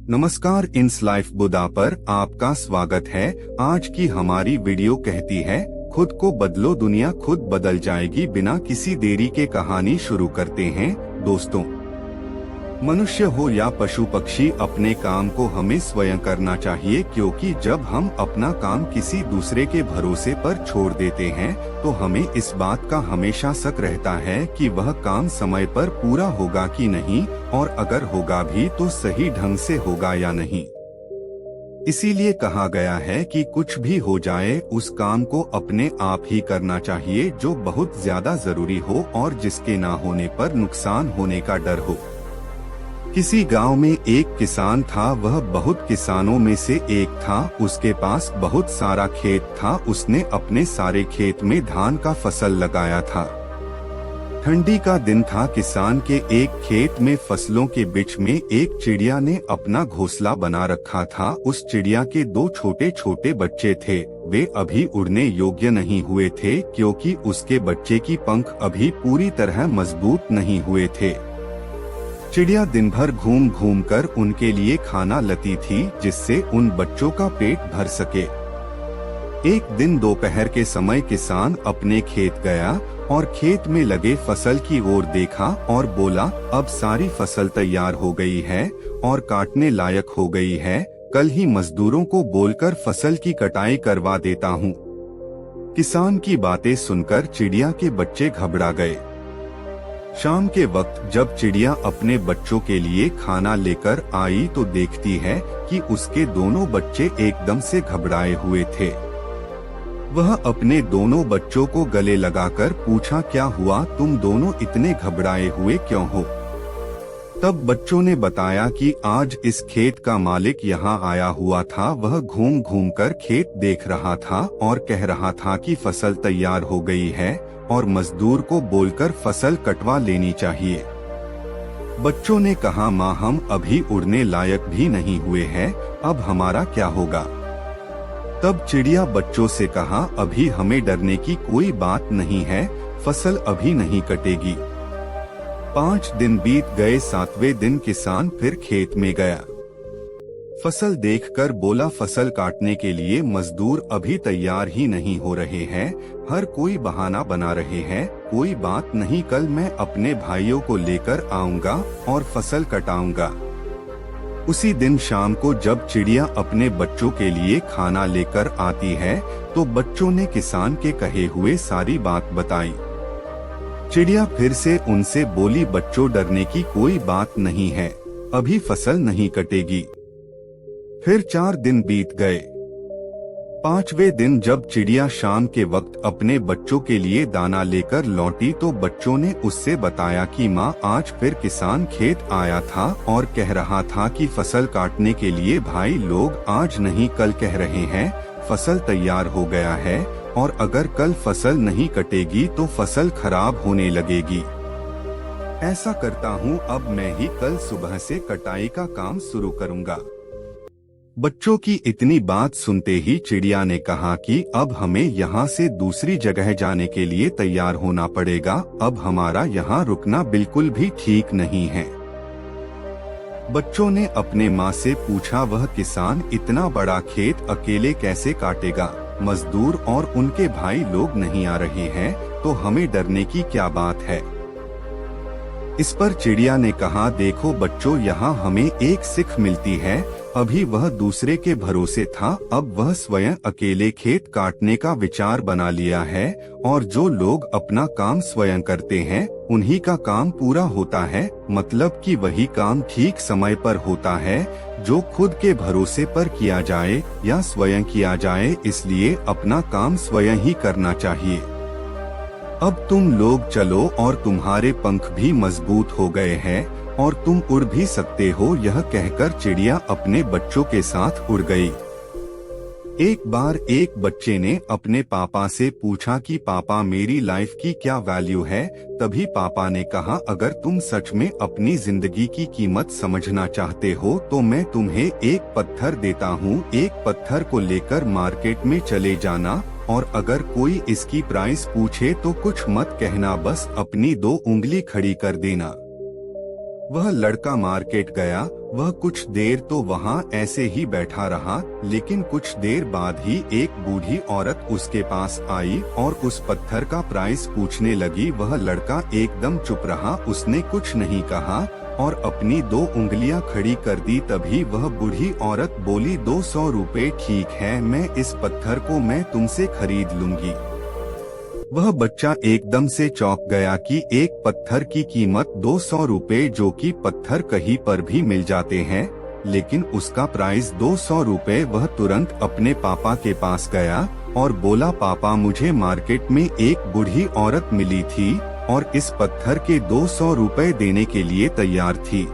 नमस्कार, इंस लाइफ बुदा पर आपका स्वागत है। आज की हमारी वीडियो कहती है, खुद को बदलो, दुनिया खुद बदल जाएगी। बिना किसी देरी के कहानी शुरू करते हैं। दोस्तों, मनुष्य हो या पशु पक्षी, अपने काम को हमें स्वयं करना चाहिए, क्योंकि जब हम अपना काम किसी दूसरे के भरोसे पर छोड़ देते हैं तो हमें इस बात का हमेशा शक रहता है कि वह काम समय पर पूरा होगा कि नहीं, और अगर होगा भी तो सही ढंग से होगा या नहीं। इसीलिए कहा गया है कि कुछ भी हो जाए, उस काम को अपने आप ही करना चाहिए जो बहुत ज्यादा जरूरी हो और जिसके ना होने पर नुकसान होने का डर हो। किसी गांव में एक किसान था। वह बहुत किसानों में से एक था। उसके पास बहुत सारा खेत था। उसने अपने सारे खेत में धान का फसल लगाया था। ठंडी का दिन था। किसान के एक खेत में फसलों के बीच में एक चिड़िया ने अपना घोंसला बना रखा था। उस चिड़िया के दो छोटे छोटे बच्चे थे। वे अभी उड़ने योग्य नहीं हुए थे, क्योंकि उसके बच्चे की पंख अभी पूरी तरह मजबूत नहीं हुए थे। चिड़िया दिन भर घूम घूम कर उनके लिए खाना लाती थी, जिससे उन बच्चों का पेट भर सके। एक दिन दोपहर के समय किसान अपने खेत गया और खेत में लगे फसल की ओर देखा और बोला, अब सारी फसल तैयार हो गई है और काटने लायक हो गई है। कल ही मजदूरों को बोलकर फसल की कटाई करवा देता हूँ। किसान की बातें सुनकर चिड़िया के बच्चे घबरा गए। शाम के वक्त जब चिड़िया अपने बच्चों के लिए खाना लेकर आई तो देखती है कि उसके दोनों बच्चे एकदम से घबराए हुए थे। वह अपने दोनों बच्चों को गले लगाकर पूछा, क्या हुआ, तुम दोनों इतने घबराए हुए क्यों हो? तब बच्चों ने बताया कि आज इस खेत का मालिक यहाँ आया हुआ था। वह घूम घूम कर खेत देख रहा था और कह रहा था कि फसल तैयार हो गई है और मजदूर को बोलकर फसल कटवा लेनी चाहिए। बच्चों ने कहा, माँ, हम अभी उड़ने लायक भी नहीं हुए हैं, अब हमारा क्या होगा? तब चिड़िया बच्चों से कहा, अभी हमें डरने की कोई बात नहीं है, फसल अभी नहीं कटेगी। 5 दिन बीत गए। 7वें दिन किसान फिर खेत में गया। फसल देखकर बोला, फसल काटने के लिए मजदूर अभी तैयार ही नहीं हो रहे हैं, हर कोई बहाना बना रहे हैं। कोई बात नहीं, कल मैं अपने भाइयों को लेकर आऊंगा और फसल कटाऊंगा। उसी दिन शाम को जब चिड़िया अपने बच्चों के लिए खाना लेकर आती है तो बच्चों ने किसान के कहे हुए सारी बात बताई। चिड़िया फिर से उनसे बोली, बच्चों, डरने की कोई बात नहीं है, अभी फसल नहीं कटेगी। फिर 4 दिन बीत गए। 5वें दिन जब चिड़िया शाम के वक्त अपने बच्चों के लिए दाना लेकर लौटी तो बच्चों ने उससे बताया कि माँ, आज फिर किसान खेत आया था और कह रहा था कि फसल काटने के लिए भाई लोग आज नहीं कल कह रहे हैं, फसल तैयार हो गया है और अगर कल फसल नहीं कटेगी तो फसल खराब होने लगेगी। ऐसा करता हूँ, अब मैं ही कल सुबह से कटाई का काम शुरू करूँगा। बच्चों की इतनी बात सुनते ही चिड़िया ने कहा कि अब हमें यहाँ से दूसरी जगह जाने के लिए तैयार होना पड़ेगा। अब हमारा यहाँ रुकना बिल्कुल भी ठीक नहीं है। बच्चों ने अपने माँ से पूछा, वह किसान इतना बड़ा खेत अकेले कैसे काटेगा? मजदूर और उनके भाई लोग नहीं आ रहे हैं, तो हमें डरने की क्या बात है? इस पर चिड़िया ने कहा, देखो बच्चों, यहाँ हमें एक सीख मिलती है। अभी वह दूसरे के भरोसे था, अब वह स्वयं अकेले खेत काटने का विचार बना लिया है। और जो लोग अपना काम स्वयं करते हैं उन्हीं का काम पूरा होता है, मतलब कि वही काम ठीक समय पर होता है जो खुद के भरोसे पर किया जाए या स्वयं किया जाए। इसलिए अपना काम स्वयं ही करना चाहिए। अब तुम लोग चलो और तुम्हारे पंख भी मजबूत हो गए हैं और तुम उड़ भी सकते हो। यह कहकर चिड़िया अपने बच्चों के साथ उड़ गई। एक बार एक बच्चे ने अपने पापा से पूछा कि पापा, मेरी लाइफ की क्या वैल्यू है? तभी पापा ने कहा, अगर तुम सच में अपनी जिंदगी की कीमत समझना चाहते हो तो मैं तुम्हें एक पत्थर देता हूँ। एक पत्थर को लेकर मार्केट में चले जाना और अगर कोई इसकी प्राइस पूछे तो कुछ मत कहना, बस अपनी 2 उंगली खड़ी कर देना। वह लड़का मार्केट गया, वह कुछ देर तो वहाँ ऐसे ही बैठा रहा, लेकिन कुछ देर बाद ही एक बूढ़ी औरत उसके पास आई और उस पत्थर का प्राइस पूछने लगी। वह लड़का एकदम चुप रहा, उसने कुछ नहीं कहा और अपनी 2 उंगलियां खड़ी कर दी। तभी वह बूढ़ी औरत बोली, 200 रुपए ठीक है, मैं इस पत्थर को मैं तुमसे खरीद लूंगी। वह बच्चा एकदम से चौंक गया कि एक पत्थर की कीमत 200 रुपए, जो कि पत्थर कहीं पर भी मिल जाते हैं, लेकिन उसका प्राइस 200 रुपए। वह तुरंत अपने पापा के पास गया और बोला, पापा मुझे मार्केट में एक बूढ़ी औरत मिली थी और इस पत्थर के 200 रुपए देने के लिए तैयार थी।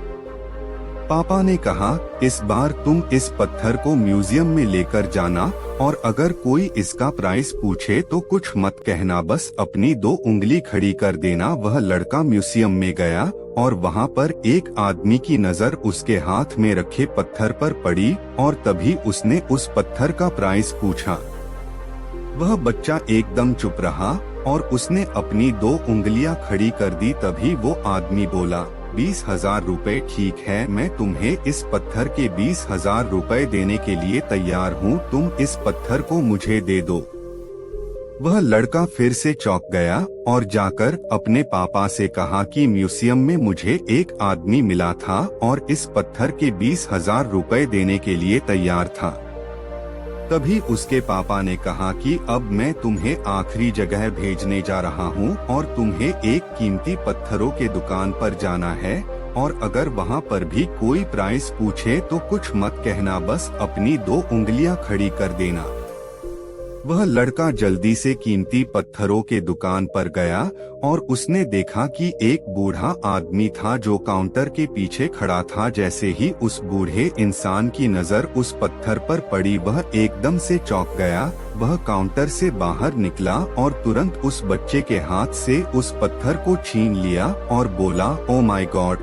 पापा ने कहा, इस बार तुम इस पत्थर को म्यूजियम में लेकर जाना और अगर कोई इसका प्राइस पूछे तो कुछ मत कहना, बस अपनी 2 उंगली खड़ी कर देना। वह लड़का म्यूजियम में गया और वहाँ पर एक आदमी की नजर उसके हाथ में रखे पत्थर पर पड़ी और तभी उसने उस पत्थर का प्राइस पूछा। वह बच्चा एकदम चुप रहा और उसने अपनी 2 उंगलियां खड़ी कर दी। तभी वो आदमी बोला, 20,000 रुपए ठीक है, मैं तुम्हें इस पत्थर के 20,000 रुपए देने के लिए तैयार हूँ, तुम इस पत्थर को मुझे दे दो। वह लड़का फिर से चौंक गया और जाकर अपने पापा से कहा कि म्यूजियम में मुझे एक आदमी मिला था और इस पत्थर के 20,000 रुपए देने के लिए तैयार था। तभी उसके पापा ने कहा कि अब मैं तुम्हें आखिरी जगह भेजने जा रहा हूँ और तुम्हें एक कीमती पत्थरों के दुकान पर जाना है और अगर वहाँ पर भी कोई प्राइस पूछे तो कुछ मत कहना, बस अपनी 2 उंगलियां खड़ी कर देना। वह लड़का जल्दी से कीमती पत्थरों के दुकान पर गया और उसने देखा कि एक बूढ़ा आदमी था जो काउंटर के पीछे खड़ा था। जैसे ही उस बूढ़े इंसान की नजर उस पत्थर पर पड़ी, वह एकदम से चौंक गया। वह काउंटर से बाहर निकला और तुरंत उस बच्चे के हाथ से उस पत्थर को छीन लिया और बोला, ओ माय गॉड,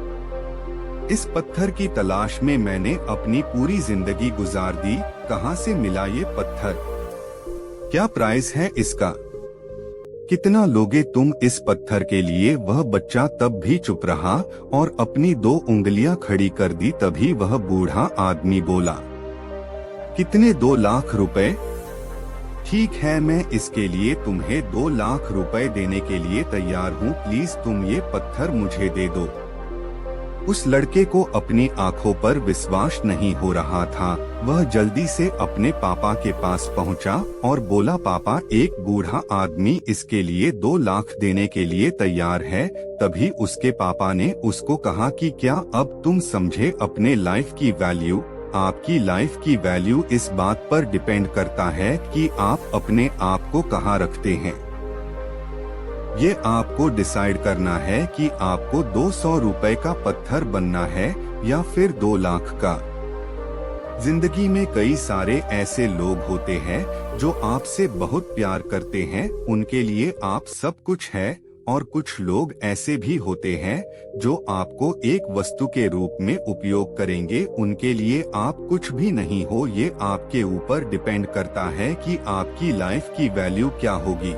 इस पत्थर की तलाश में मैंने अपनी पूरी जिंदगी गुजार दी, कहाँ से मिला ये पत्थर, क्या प्राइस है इसका, कितना लोगे तुम इस पत्थर के लिए। वह बच्चा तब भी चुप रहा और अपनी 2 उंगलियां खड़ी कर दी। तभी वह बूढ़ा आदमी बोला, कितने, 2 लाख रुपए ठीक है, मैं इसके लिए तुम्हें 2 लाख रुपए देने के लिए तैयार हूँ, प्लीज तुम ये पत्थर मुझे दे दो। उस लड़के को अपनी आंखों पर विश्वास नहीं हो रहा था। वह जल्दी से अपने पापा के पास पहुंचा और बोला, पापा एक बूढ़ा आदमी इसके लिए 2 लाख देने के लिए तैयार है। तभी उसके पापा ने उसको कहा कि क्या अब तुम समझे अपने लाइफ की वैल्यू। आपकी लाइफ की वैल्यू इस बात पर डिपेंड करता है कि आप अपने आप को कहाँ रखते हैं। ये आपको डिसाइड करना है कि आपको 200 रुपए का पत्थर बनना है या फिर 2 लाख का। जिंदगी में कई सारे ऐसे लोग होते हैं जो आपसे बहुत प्यार करते हैं, उनके लिए आप सब कुछ है, और कुछ लोग ऐसे भी होते हैं जो आपको एक वस्तु के रूप में उपयोग करेंगे, उनके लिए आप कुछ भी नहीं हो। ये आपके ऊपर डिपेंड करता है कि आपकी लाइफ की वैल्यू क्या होगी।